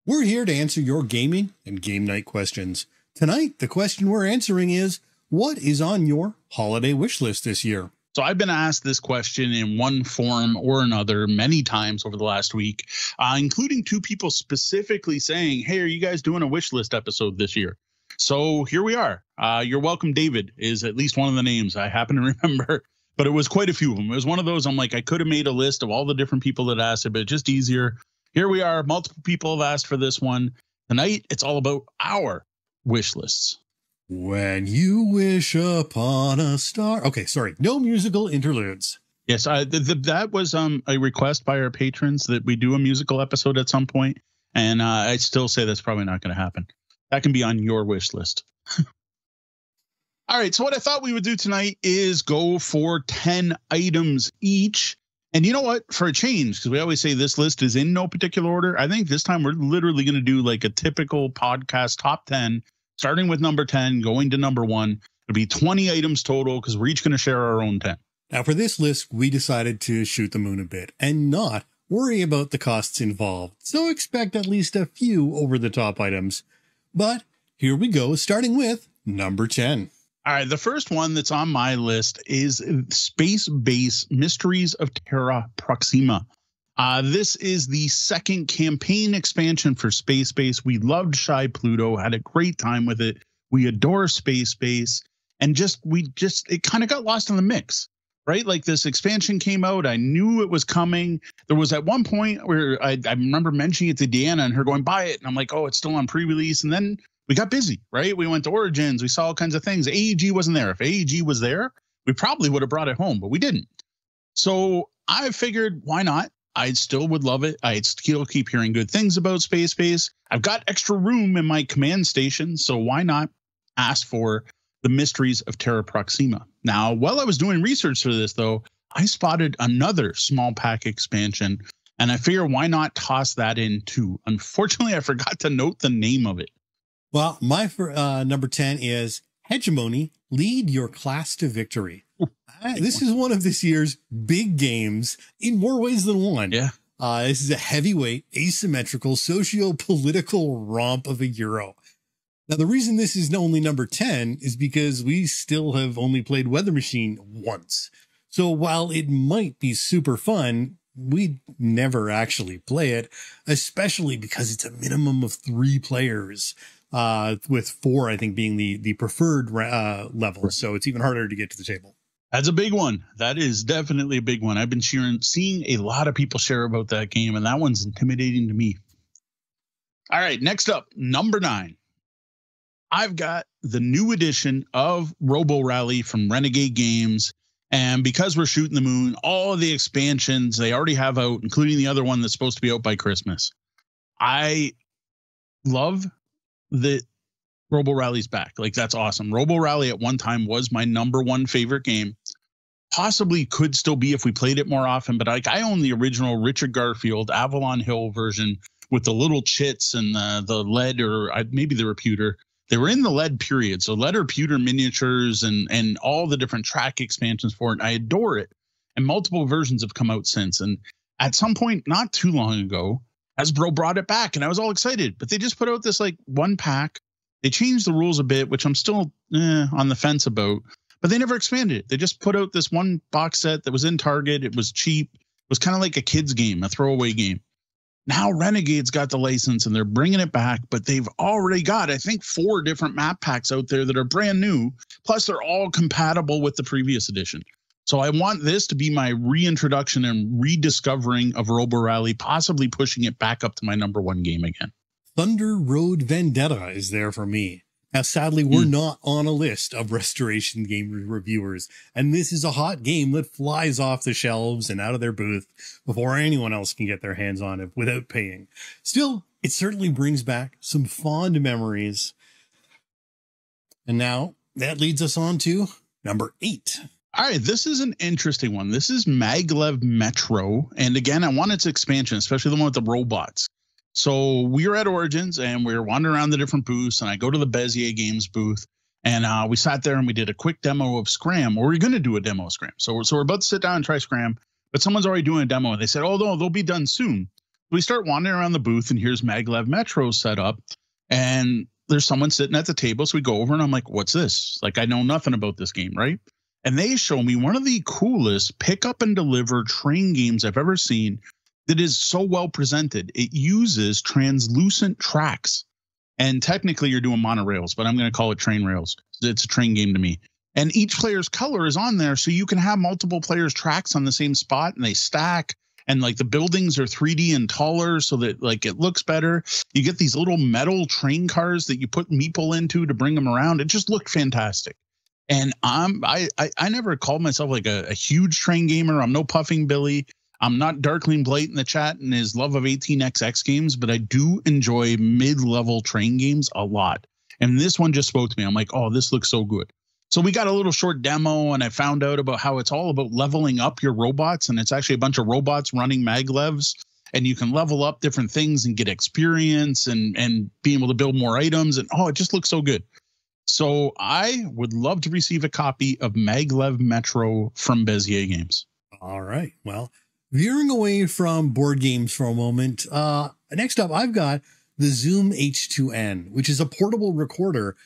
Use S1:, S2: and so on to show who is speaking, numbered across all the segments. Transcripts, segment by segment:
S1: We're here to answer your gaming and game night questions. Tonight, the question we're answering is, what is on your holiday wish list this year?
S2: So I've been asked this question in one form or another many times over the last week, including two people specifically saying, hey, are you guys doing a wish list episode this year? So here we are. You're welcome, David, is at least one of the names I happen to remember, but it was quite a few of them. It was one of those, I'm like, I could have made a list of all the different people that asked it, but it's just easier. Here we are. Multiple people have asked for this one. Tonight, it's all about our wish lists.
S1: When you wish upon a star. Okay, sorry. No musical interludes.
S2: Yes, that was a request by our patrons that we do a musical episode at some point. And I still say that's probably not going to happen. That can be on your wish list. All right. So what I thought we would do tonight is go for 10 items each. And you know what? For a change, because we always say this list is in no particular order. I think this time we're literally going to do like a typical podcast top 10. Starting with number 10, going to number 1. It'll be 20 items total because we're each going to share our own 10.
S1: Now, for this list, we decided to shoot the moon a bit and not worry about the costs involved. So expect at least a few over-the-top items. But here we go, starting with number 10.
S2: All right, the first one that's on my list is Space Base Mysteries of Terra Proxima. This is the second campaign expansion for Space Base. We loved Shy Pluto, had a great time with it. We adore Space Base, and it kind of got lost in the mix, right? Like this expansion came out. I knew it was coming. There was at one point where I remember mentioning it to Deanna and her going, buy it. And I'm like, oh, it's still on pre-release. And then we got busy, right? We went to Origins. We saw all kinds of things. AEG wasn't there. If AEG was there, we probably would have brought it home, but we didn't. So I figured, why not? I still would love it. I'd still keep hearing good things about Space Base. I've got extra room in my command station, so why not ask for the Mysteries of Terra Proxima? Now, while I was doing research for this, though, I spotted another small pack expansion, and I figure why not toss that in too? Unfortunately, I forgot to note the name of it.
S1: Well, my number 10 is Hegemony, Lead Your Class to Victory. This is one of this year's big games in more ways than one.
S2: Yeah.
S1: This is a heavyweight, asymmetrical, socio-political romp of a Euro. Now, the reason this is only number 10 is because we still have only played Weather Machine once. So while it might be super fun, we'd never actually play it, especially because it's a minimum of 3 players. With 4, I think, being the preferred level. So it's even harder to get to the table.
S2: That's a big one. That is definitely a big one. I've been seeing a lot of people share about that game, and that one's intimidating to me. All right, next up, number 9. I've got the new edition of Robo Rally from Renegade Games. And because we're shooting the moon, all of the expansions they already have out, including the other one that's supposed to be out by Christmas. I love that Robo Rally's back. Like, that's awesome. Robo Rally at one time was my number 1 favorite game. Possibly could still be if we played it more often, but like I own the original Richard Garfield Avalon Hill version with the little chits and the lead, or maybe they were pewter. They were in the lead period. So lead or pewter miniatures and all the different track expansions for it. I adore it. And multiple versions have come out since. And at some point, not too long ago, Hasbro brought it back and I was all excited, but they just put out this like 1 pack. They changed the rules a bit, which I'm still on the fence about, but they never expanded it. They just put out this 1 box set that was in Target. It was cheap. It was kind of like a kid's game, a throwaway game. Now Renegade's got the license and they're bringing it back, but they've already got, I think, 4 different map packs out there that are brand new. Plus they're all compatible with the previous edition. So I want this to be my reintroduction and rediscovering of Robo Rally, possibly pushing it back up to my number 1 game again.
S1: Thunder Road Vendetta is there for me. Now, sadly, we're not on a list of restoration game reviewers, and this is a hot game that flies off the shelves and out of their booth before anyone else can get their hands on it without paying. Still, it certainly brings back some fond memories. And now that leads us on to number 8.
S2: All right, this is an interesting one. This is Maglev Metro. And again, I want its expansion, especially the one with the robots. So we were at Origins and we were wandering around the different booths, and I go to the Bezier Games booth, and we sat there and we did a quick demo of Scram, or we're going to do a demo of Scram. So we're about to sit down and try Scram, but someone's already doing a demo, and they said, oh, no, they'll be done soon. We start wandering around the booth, and here's Maglev Metro set up, and there's someone sitting at the table. So we go over, and I'm like, what's this? Like, I know nothing about this game, right? And they show me one of the coolest pick up and deliver train games I've ever seen that is so well presented. It uses translucent tracks. And technically you're doing monorails, but I'm going to call it train rails. It's a train game to me. And each player's color is on there, so you can have multiple players' tracks on the same spot, and they stack. And like the buildings are 3D and taller, so that like it looks better. You get these little metal train cars that you put meeple into to bring them around. It just looked fantastic. And I never called myself like a huge train gamer. I'm no Puffing Billy. I'm not Darkling Blight in the chat and his love of 18XX games, but I do enjoy mid-level train games a lot. And this one just spoke to me. I'm like, oh, this looks so good. So we got a little short demo, and I found out about how it's all about leveling up your robots, and it's actually a bunch of robots running maglevs, and you can level up different things and get experience and be able to build more items. And oh, it just looks so good. So I would love to receive a copy of Maglev Metro from Bezier Games.
S1: All right. Well, veering away from board games for a moment, next up, I've got the Zoom H2N, which is a portable recorder,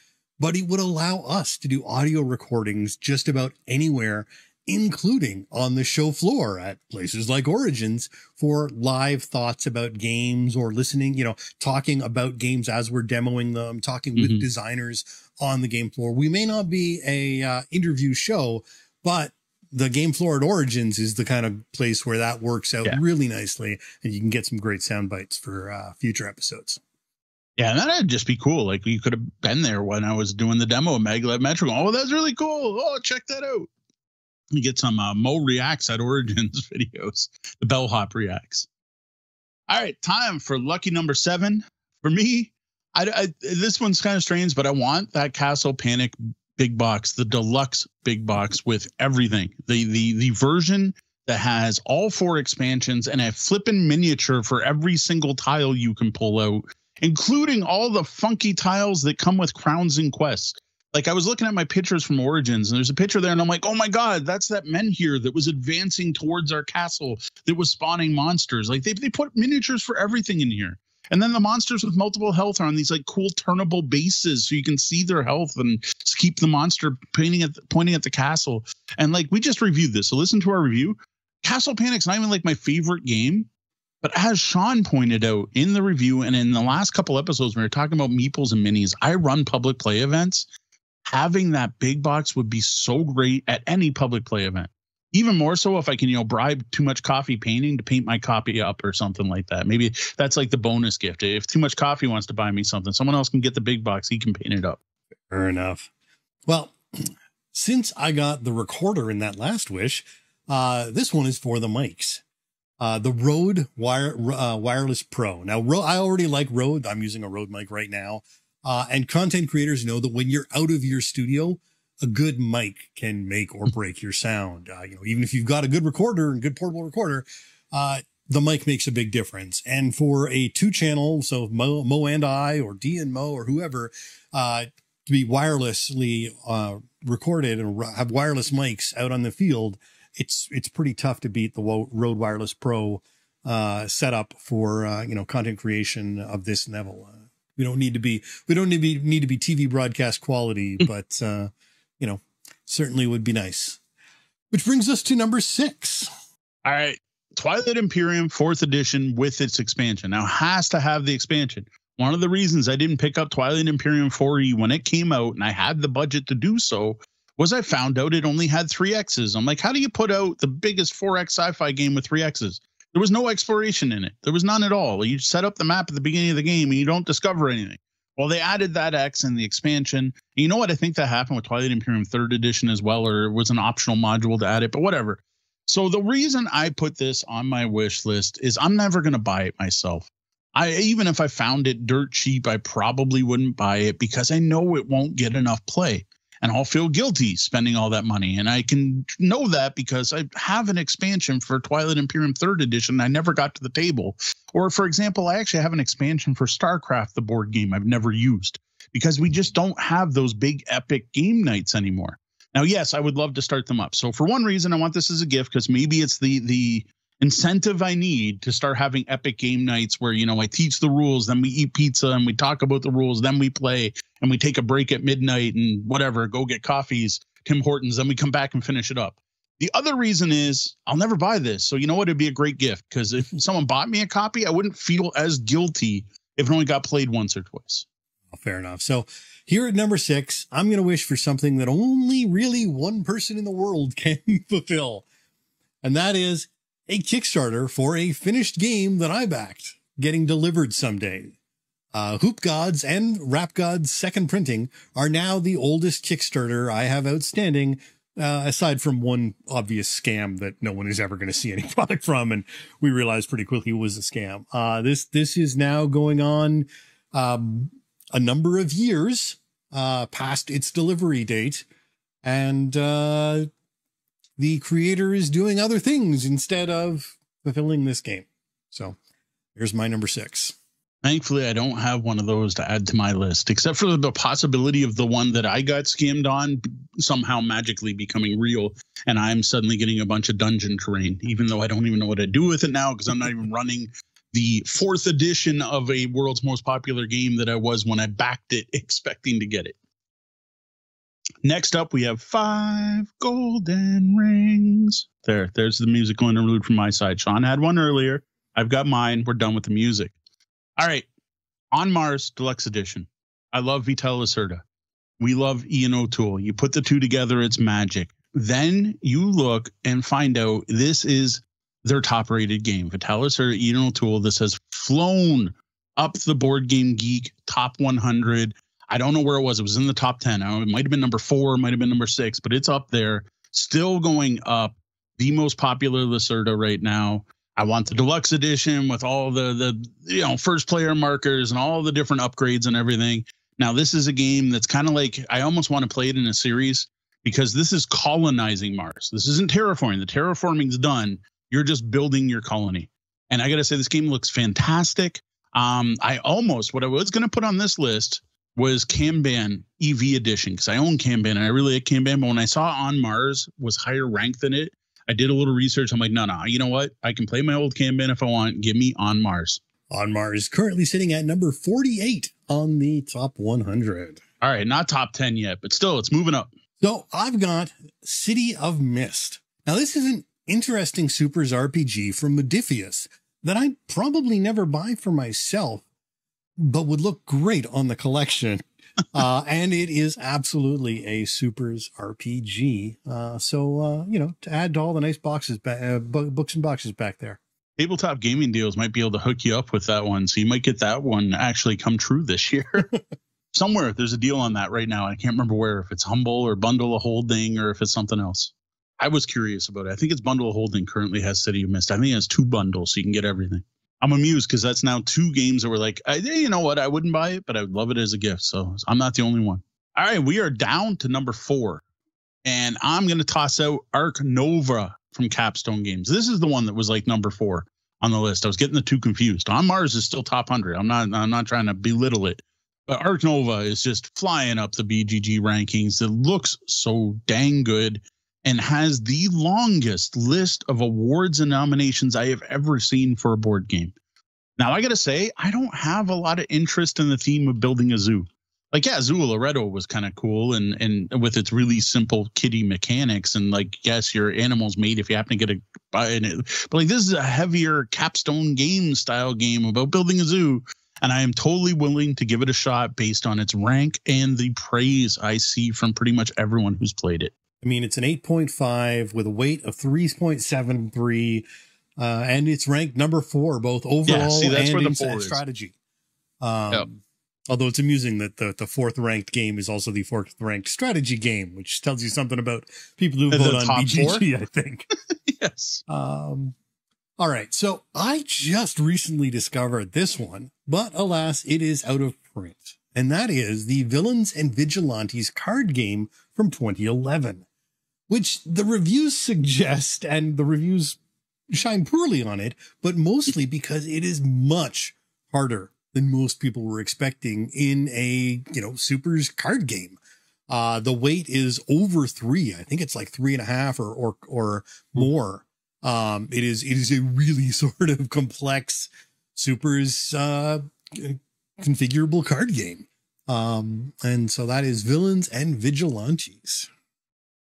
S1: but it would allow us to do audio recordings just about anywhere, including on the show floor at places like Origins for live thoughts about games or listening, talking about games as we're demoing them, talking with designers on the game floor. We may not be a interview show, but the game floor at Origins is the kind of place where that works out really nicely, and you can get some great sound bites for future episodes.
S2: Yeah, and that'd just be cool. Like, you could have been there when I was doing the demo of Maglev Metro. Oh, that's really cool. Oh, check that out. You get some Mo Reacts at Origins videos, the Bellhop Reacts. All right, time for lucky number 7. For me, this one's kind of strange, but I want that Castle Panic big box, the deluxe big box with everything. The version that has all 4 expansions and a flippin' miniature for every single tile you can pull out, including all the funky tiles that come with crowns and quests. Like, I was looking at my pictures from Origins, and there's a picture there, and I'm like, oh my God, that's that menhir that was advancing towards our castle that was spawning monsters. Like, they put miniatures for everything in here. And then the monsters with multiple health are on these like cool turnable bases, so you can see their health and keep the monster pointing at the castle. And like, we just reviewed this, so listen to our review. Castle Panic's not even like my favorite game. But as Sean pointed out in the review and in the last couple episodes when we were talking about meeples and minis, I run public play events. Having that big box would be so great at any public play event. Even more so if I can, bribe Too Much Coffee Painting to paint my copy up or something like that. Maybe that's like the bonus gift. If Too Much Coffee wants to buy me something, someone else can get the big box. He can paint it up.
S1: Fair enough. Well, since I got the recorder in that last wish, this one is for the mics. The Rode Wireless Pro. Now, I already like Rode. I'm using a Rode mic right now. And content creators know that when you're out of your studio, a good mic can make or break your sound. Even if you've got a good recorder and good portable recorder, the mic makes a big difference. And for a 2-channel, so Mo and I, or D and Mo, or whoever, to be wirelessly recorded and have wireless mics out on the field, it's pretty tough to beat the Rode Wireless Pro setup for content creation of this level. We don't need to be TV broadcast quality, but certainly would be nice. Which brings us to number 6.
S2: All right, Twilight Imperium 4th edition with its expansion. Now, has to have the expansion. One of the reasons I didn't pick up Twilight Imperium 4E when it came out, and I had the budget to do so, was I found out it only had 3 X's. I'm like, how do you put out the biggest 4X sci-fi game with 3 X's? There was no exploration in it. There was none at all. You set up the map at the beginning of the game and you don't discover anything. Well, they added that X in the expansion. And you know what? I think that happened with Twilight Imperium 3rd edition as well, or it was an optional module to add it, but whatever. So the reason I put this on my wish list is I'm never going to buy it myself. Even if I found it dirt cheap, I probably wouldn't buy it because I know it won't get enough play. And I'll feel guilty spending all that money. And I can know that because I have an expansion for Twilight Imperium 3rd edition I never got to the table. Or, for example, I actually have an expansion for StarCraft, the board game I've never used, because we just don't have those big epic game nights anymore. Now, yes, I would love to start them up. So for one reason, I want this as a gift because maybe it's the incentive I need to start having epic game nights where, you know, I teach the rules, then we eat pizza and we talk about the rules, then we play and we take a break at midnight and whatever, go get coffees, Tim Hortons, then we come back and finish it up. The other reason is I'll never buy this. So you know what? It'd be a great gift, because if someone bought me a copy, I wouldn't feel as guilty if it only got played once or twice.
S1: Fair enough. So here at number 6, I'm going to wish for something that only really one person in the world can fulfill. And that is a Kickstarter for a finished game that I backed getting delivered someday. Hoop Gods and Rap Gods second printing are now the oldest Kickstarter I have outstanding, aside from one obvious scam that no one is ever going to see any product from. And we realized pretty quickly it was a scam. This is now going on a number of years past its delivery date. And the creator is doing other things instead of fulfilling this game. So here's my number 6.
S2: Thankfully, I don't have one of those to add to my list, except for the possibility of the one that I got scammed on somehow magically becoming real. And I'm suddenly getting a bunch of dungeon terrain, even though I don't even know what to do with it now, because I'm not even running the 4th edition of a world's most popular game that I was when I backed it, expecting to get it. Next up, we have 5 golden rings. There's the musical interlude from my side. Sean had one earlier. I've got mine. We're done with the music. All right. On Mars Deluxe Edition. I love Vital Lacerda. We love Ian O'Toole. You put the two together, it's magic. Then you look and find out this is their top rated game. Vital Lacerda, Ian O'Toole. This has flown up the Board Game Geek top 100. I don't know where it was. It was in the top 10. It might have been number 4, might have been number 6, but it's up there. Still going up. The most popular Lacerda right now. I want the deluxe edition with all the first player markers and all the different upgrades and everything. Now, this is a game that's kind of like, I almost want to play it in a series, because this is colonizing Mars. This isn't terraforming. The terraforming's done. You're just building your colony. And I got to say, this game looks fantastic. What I was going to put on this list was Kanban EV edition, because I own Kanban and I really like Kanban. But when I saw On Mars was higher ranked than it, I did a little research. I'm like, no, you know what? I can play my old Kanban if I want. Give me On Mars.
S1: On Mars, currently sitting at number 48 on the top 100.
S2: All right, not top 10 yet, but still, it's moving up.
S1: So I've got City of Mist. Now, this is an interesting Supers RPG from Modiphius that I'd probably never buy for myself, but would look great on the collection. And it is absolutely a Supers RPG. To add to all the nice boxes, books and boxes back there.
S2: Tabletop Gaming Deals might be able to hook you up with that one. So you might get that one actually come true this year. Somewhere there's a deal on that right now. I can't remember where, if it's Humble or Bundle of Holding or if it's something else. I was curious about it. I think it's Bundle of Holding currently has City of Mist. I think it has 2 bundles, so you can get everything. I'm amused because that's now 2 games that were like, you know what? I wouldn't buy it, but I would love it as a gift. So I'm not the only one. All right, we are down to number 4. And I'm going to toss out Arc Nova from Capstone Games. This is the one that was like number 4 on the list. I was getting the 2 confused. On Mars is still top 100. I'm not trying to belittle it. But Arc Nova is just flying up the BGG rankings. It looks so dang good and has the longest list of awards and nominations I have ever seen for a board game. Now, I got to say, I don't have a lot of interest in the theme of building a zoo. Like, yeah, Zoo Loretto was kind of cool and with its really simple kitty mechanics. And like, yes, your animal's made if you happen to get buy it. But like, this is a heavier Capstone game style game about building a zoo. And I am totally willing to give it a shot based on its rank and the praise I see from pretty much everyone who's played it.
S1: I mean, it's an 8.5 with a weight of 3.73, and it's ranked number 4, both overall and in strategy. Although it's amusing that the 4th ranked game is also the 4th ranked strategy game, which tells you something about people who vote on BGG, 4? I think.
S2: Yes.
S1: All right. So I just recently discovered this one, but alas, it is out of print. And that is the Villains and Vigilantes card game from 2011, which the reviews suggest, and the reviews shine poorly on it, but mostly because it is much harder than most people were expecting in a, Supers card game. The weight is over 3. I think it's like 3.5 or more. It is a really sort of complex, supers configurable card game. And so that is Villains and Vigilantes.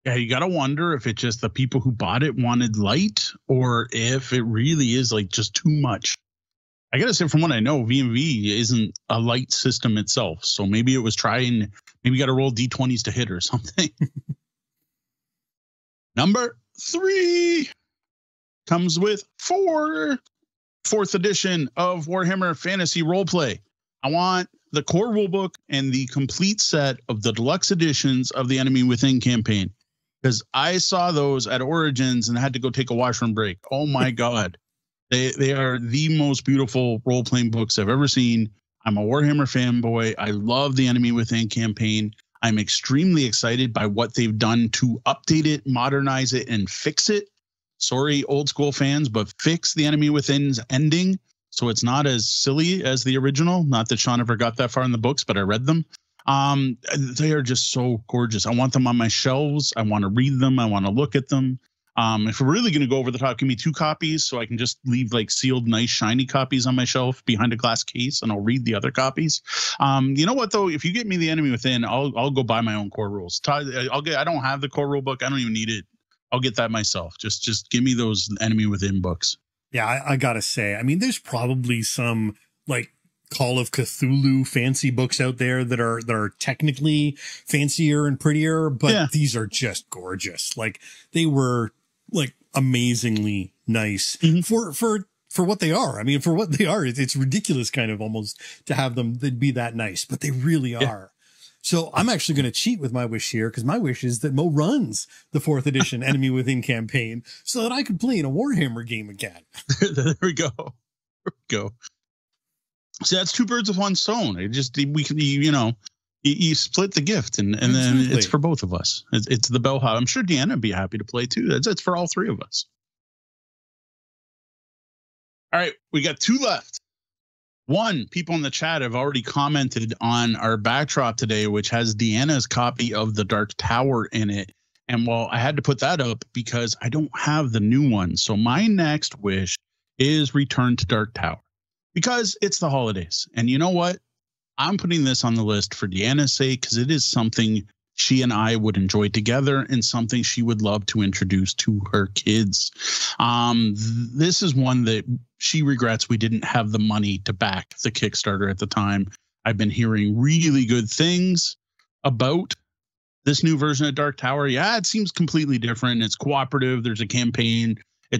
S2: Yeah, you got to wonder if it's just the people who bought it wanted light, or if it really is like just too much. I got to say, from what I know, V&V isn't a light system itself. So maybe it was maybe you got to roll D20s to hit or something. Number 3 comes with 4th edition of Warhammer Fantasy Roleplay. I want the core rulebook and the complete set of the deluxe editions of the Enemy Within campaign, because I saw those at Origins and had to go take a washroom break. Oh my God. They are the most beautiful role-playing books I've ever seen. I'm a Warhammer fanboy. I love the Enemy Within campaign. I'm extremely excited by what they've done to update it, modernize it, and fix it. Sorry, old school fans, but fix the Enemy Within's ending so it's not as silly as the original. Not that Sean ever got that far in the books, but I read them. They are just so gorgeous. I want them on my shelves. I want to read them. I want to look at them. If we're really going to go over the top, give me 2 copies so I can just leave like sealed, nice, shiny copies on my shelf behind a glass case, and I'll read the other copies. You know what though? If you get me the Enemy Within, I'll go buy my own core rules. I don't have the core rule book. I don't even need it. I'll get that myself. Just give me those Enemy Within books.
S1: Yeah, I gotta say, I mean, there's probably some like Call of Cthulhu fancy books out there that are technically fancier and prettier, but these are just gorgeous. Like they were like amazingly nice for what they are. I mean, for what they are, it's ridiculous kind of almost to have them be that nice, but they really are. So I'm actually going to cheat with my wish here, because my wish is that Mo runs the 4th edition Enemy Within campaign so that I can play in a Warhammer game again.
S2: There we go. See, that's 2 birds with 1 stone. We can, you split the gift, and then it's for both of us. It's the Bellhop. I'm sure Deanna would be happy to play too. It's for all 3 of us. All right, we got 2 left. 1, people in the chat have already commented on our backdrop today, which has Deanna's copy of the Dark Tower in it. And I had to put that up because I don't have the new one. So my next wish is Return to Dark Tower, because it's the holidays. And you know what? I'm putting this on the list for Deanna's sake, because it is something she and I would enjoy together and something she would love to introduce to her kids. This is one that she regrets we didn't have the money to back the Kickstarter at the time. I've been hearing really good things about this new version of Dark Tower. Yeah, it seems completely different. It's cooperative. There's a campaign,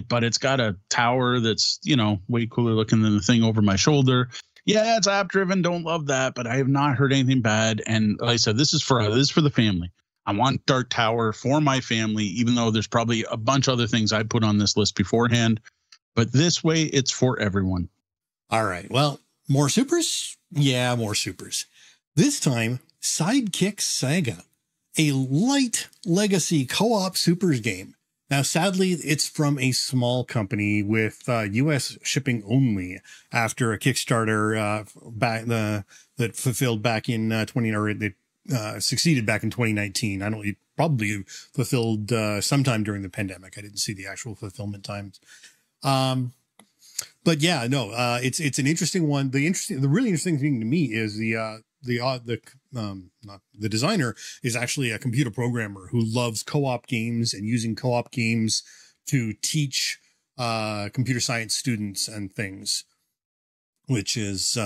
S2: but it's got a tower that's, way cooler looking than the thing over my shoulder. Yeah, it's app driven. Don't love that, but I have not heard anything bad. And like I said, this is for the family. I want Dark Tower for my family, even though there's probably a bunch of other things I put on this list beforehand. But this way, it's for everyone.
S1: All right. Well, more supers? Yeah, more supers. This time, Sidekick Saga, a light legacy co-op supers game. Now, sadly, it's from a small company with U.S. shipping only after a Kickstarter that fulfilled back in succeeded back in 2019. It probably fulfilled sometime during the pandemic. I didn't see the actual fulfillment times. But yeah, no, it's an interesting one. The really interesting thing to me is the designer is actually a computer programmer who loves co-op games and using co-op games to teach computer science students and things, which is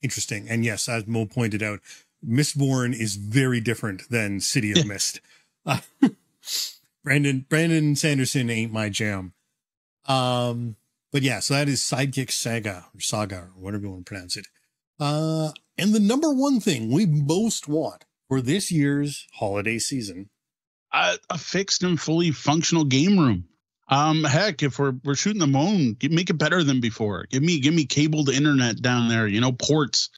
S1: interesting. And yes, as Mo pointed out, Mistborn is very different than City of Mist. Brandon Sanderson ain't my jam. But yeah, so that is Sidekick Saga, or whatever you want to pronounce it. And the number one thing we most want for this year's holiday season,
S2: a fixed and fully functional game room. Heck, if we're shooting the moon, make it better than before. Give me cabled internet down there, ports,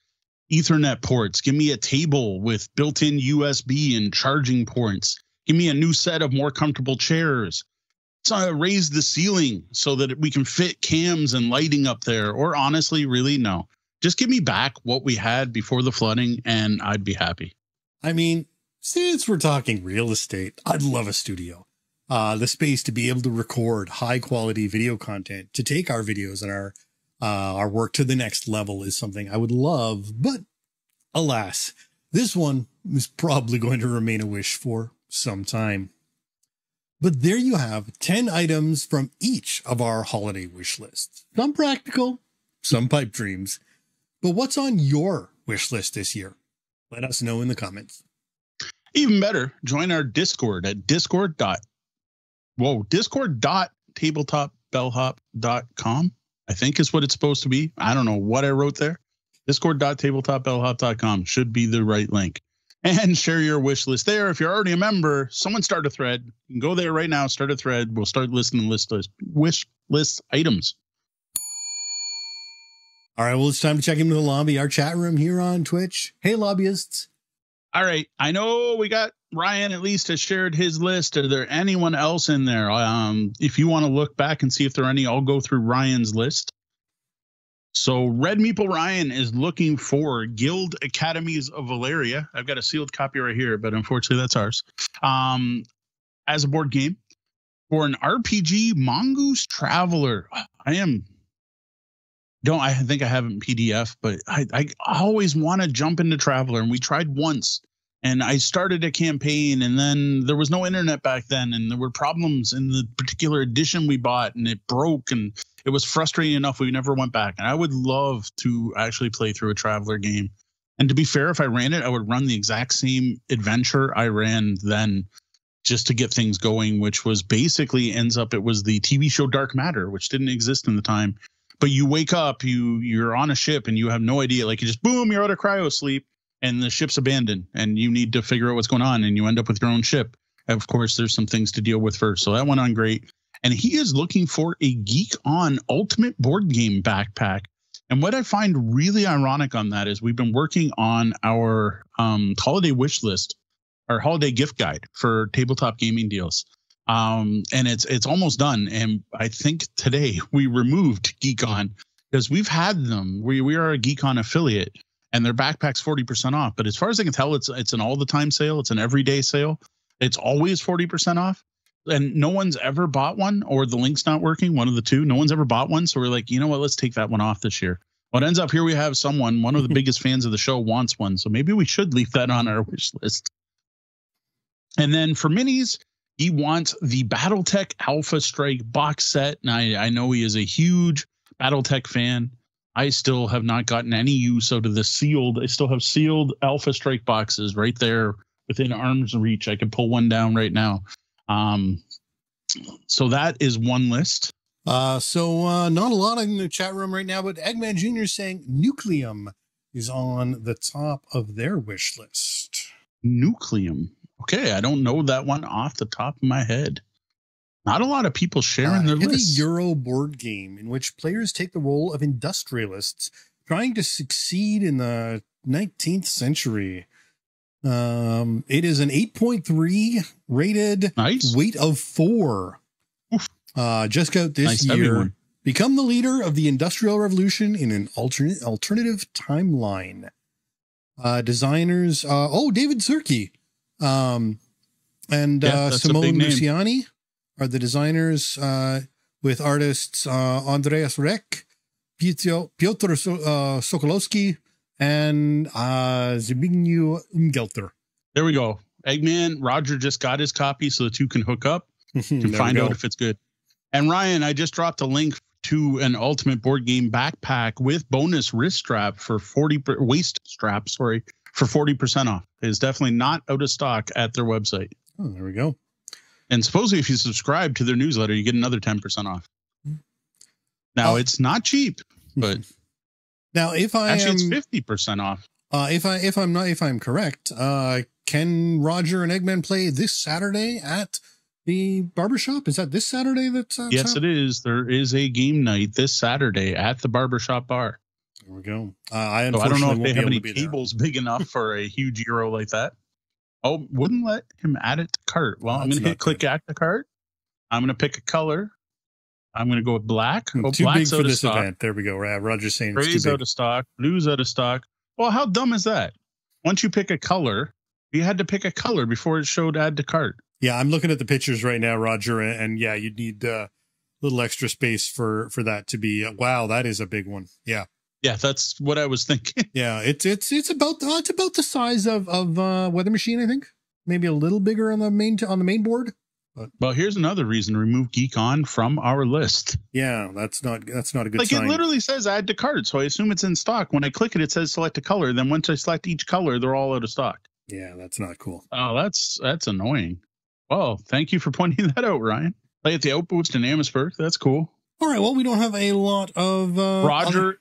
S2: Ethernet ports. Give me a table with built-in USB and charging ports. Give me a new set of more comfortable chairs. So raise the ceiling so that we can fit cams and lighting up there. Or honestly, really, no. Just give me back what we had before the flooding and I'd be happy.
S1: I mean, since we're talking real estate, I'd love a studio. the space to be able to record high quality video content, to take our videos and our work to the next level is something I would love. But alas, this one is probably going to remain a wish for some time. But there you have 10 items from each of our holiday wish lists. Some practical, some pipe dreams. But what's on your wish list this year? Let us know in the comments.
S2: Even better, join our Discord at discord.tabletopbellhop.com. I think is what it's supposed to be. I don't know what I wrote there. Discord.tabletopbellhop.com should be the right link. And share your wish list there. If you're already a member, someone start a thread. You can go there right now, start a thread. We'll start listing wish list items.
S1: All right, well, it's time to check into the lobby, our chat room here on Twitch. Hey, lobbyists.
S2: All right. I know we got Ryan at least has shared his list. Are there anyone else in there? If you want to look back and see if there are any, I'll go through Ryan's list. So Red Meeple Ryan is looking for Guild Academies of Valeria. I've got a sealed copy right here, but unfortunately that's ours. As a board game for an RPG, Mongoose Traveler. I think I have it in PDF, but I always want to jump into Traveler, and we tried once. And I started a campaign, and then there was no internet back then, and there were problems in the particular edition we bought, and it broke, and it was frustrating enough we never went back. And I would love to actually play through a Traveler game. And to be fair, if I ran it, I would run the exact same adventure I ran then just to get things going, which was basically it was the TV show Dark Matter, which didn't exist in the time. But you wake up, you're on a ship, and you have no idea. Like, you just, boom, you're out of cryo sleep. And the ship's abandoned, and you need to figure out what's going on, and you end up with your own ship. Of course, there's some things to deal with first. So that went on great. And he is looking for a Geek On Ultimate Board Game backpack. And what I find really ironic on that is we've been working on our holiday wish list, our holiday gift guide for tabletop gaming deals. And it's almost done. And I think today we removed Geek On because we've had them. We are a Geek On affiliate. And their backpack's 40% off. But as far as I can tell, it's an all the time sale. It's an everyday sale. It's always 40% off. And no one's ever bought one, or the link's not working. One of the two. No one's ever bought one. So we're like, you know what? Let's take that one off this year. Well, it ends up here we have one of the biggest fans of the show wants one. So maybe we should leave that on our wish list. And then for minis, he wants the Battletech Alpha Strike box set. And I know he is a huge Battletech fan. I still have not gotten any use out of the sealed. I still have sealed Alpha Strike boxes right there within arm's reach. I could pull one down right now. So that is one list. So
S1: not a lot in the chat room right now, but Eggman Jr. is saying Nucleum is on the top of their wish list.
S2: Nucleum. Okay, I don't know that one off the top of my head. Not a lot of people sharing their lists.
S1: A Euro board game in which players take the role of industrialists trying to succeed in the 19th century. It is an 8.3 rated,
S2: nice.
S1: Weight of 4. Just got out this year. Become the leader of the Industrial Revolution in an alternative timeline. Designers, David Zirke, and Simone Luciani are the designers, with artists Andreas Reck, Piotr Sokolowski, and Zbigniew Ungelter.
S2: There we go. Eggman, Roger just got his copy, so the two can hook up and find out if it's good. And Ryan, I just dropped a link to an Ultimate Board Game backpack with bonus wrist strap for waist strap, for 40% off. It is definitely not out of stock at their website.
S1: Oh, there we go.
S2: And supposedly if you subscribe to their newsletter, you get another 10% off. Now it's not cheap, but
S1: now if I
S2: it's 50% off.
S1: If I'm correct, can Roger and Eggman play this Saturday at the barbershop? Is that this Saturday?
S2: Yes, it is. There is a game night this Saturday at the barbershop bar.
S1: There we go.
S2: I don't know if they have any tables big enough for a huge Euro like that. Oh, wouldn't let him add it to cart. Well, I'm going to click add to cart. I'm going to pick a color. I'm going to go with black.
S1: Oh, too big for this event. There we go. Roger's saying it's too big.
S2: Gray's out of stock. Blue's out of stock. Well, how dumb is that? Once you pick a color, you had to pick a color before it showed add to cart.
S1: Yeah, I'm looking at the pictures right now, Roger, and yeah, you'd need a little extra space for that to be. Wow, that is a big one. Yeah,
S2: yeah, that's what I was thinking.
S1: yeah, it's about the size of Weather Machine, I think. Maybe a little bigger on the main board. But
S2: well, here's another reason to remove Geek On from our list.
S1: Yeah, that's not a good
S2: like
S1: sign.
S2: It literally says add to cart, so I assume it's in stock. When I click it, it says select a color. Then once I select each color, they're all out of stock.
S1: Yeah, that's not cool.
S2: Oh, that's annoying. Well, thank you for pointing that out, Ryan. Play at the Outpost in Amherstburg. That's cool.
S1: All right. Well, we don't have a lot of.
S2: Roger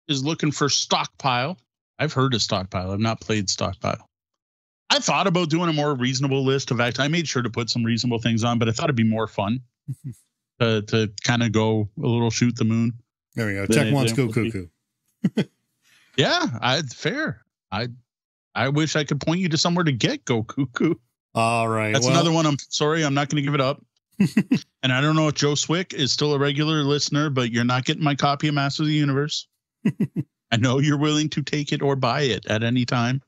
S2: is looking for Stockpile. I've heard of Stockpile. I've not played Stockpile. I thought about doing a more reasonable list of I made sure to put some reasonable things on, but I thought it'd be more fun to kind of go a little shoot the moon.
S1: There we go. Tech wants Go Cuckoo.
S2: Yeah, fair. I wish I could point you to somewhere to get Go Cuckoo.
S1: All right.
S2: That's another one. I'm sorry. I'm not going to give it up. And I don't know if Joe Swick is still a regular listener, but you're not getting my copy of Masters of the Universe. I know you're willing to take it or buy it at any time.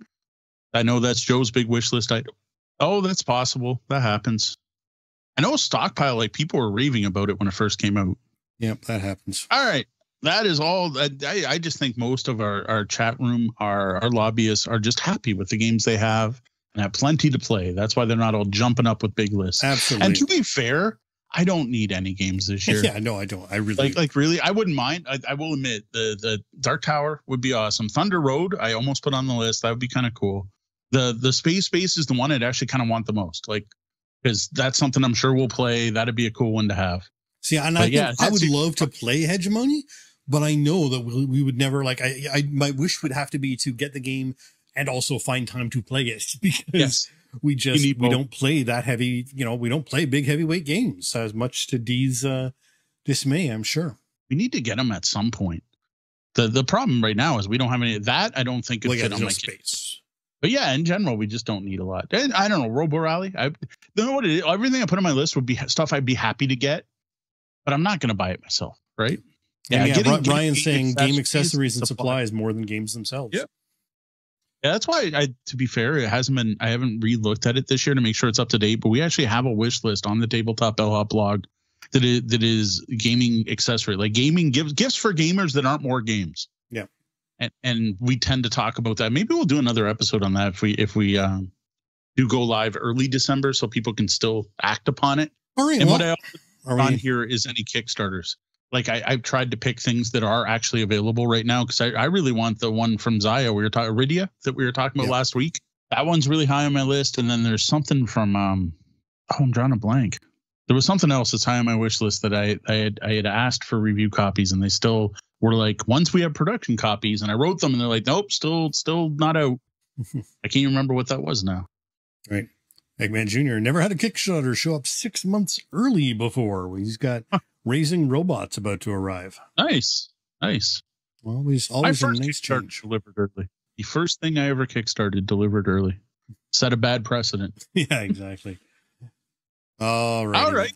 S2: I know that's Joe's big wish list item. Oh, that's possible. That happens. I know Stockpile, like people were raving about it when it first came out.
S1: Yep, that happens.
S2: All right. That is all. I just think most of our chat room, our lobbyists are just happy with the games they have and have plenty to play. That's why they're not all jumping up with big lists.
S1: Absolutely.
S2: And to be fair, I don't need any games this year.
S1: Yeah, no, I don't. I really
S2: really, I wouldn't mind. I will admit the Dark Tower would be awesome. Thunder Road, I almost put on the list. That would be kind of cool. The Space Base is the one I'd actually kind of want the most, like, because that's something I'm sure we'll play. That'd be a cool one to have.
S1: See, and I would love to play Hegemony, but I know that we would never like. My wish would have to be to get the game and also find time to play it because we don't play that heavy. We don't play big heavyweight games as much to Dee's dismay. I'm sure
S2: we need to get them at some point. The problem right now is we don't have any of that. I don't think it's
S1: fit on my space.
S2: But yeah, in general, we just don't need a lot. And I don't know, Robo Rally. Everything I put on my list would be stuff I'd be happy to get, but I'm not going to buy it myself, right?
S1: Yeah, Ryan's saying game accessories and supplies more than games themselves.
S2: Yeah, that's why to be fair, I haven't re-looked at it this year to make sure it's up to date. But we actually have a wish list on the Tabletop Bellhop blog that is gaming accessory, like gaming gifts for gamers that aren't more games.
S1: Yeah.
S2: And we tend to talk about that. Maybe we'll do another episode on that if we do go live early December, so people can still act upon it.
S1: All right.
S2: And what I also on here is any Kickstarters. Like I've tried to pick things that are actually available right now because I really want the one from Zaya Iridia that we were talking about last week. That one's really high on my list. And then there's something from I'm drawing a blank. There was something else that's high on my wish list that I had asked for review copies, and they still were like, once we have production copies, and I wrote them and they're like, nope, still not out. I can't remember what that was now.
S1: Right. Eggman Jr. never had a Kickstarter show up 6 months early before. He's got Raising Robots about to arrive.
S2: Nice.
S1: Always a nice change.
S2: Delivered early. The first thing I ever kickstarted delivered early. Set a bad precedent.
S1: Yeah, exactly. All right.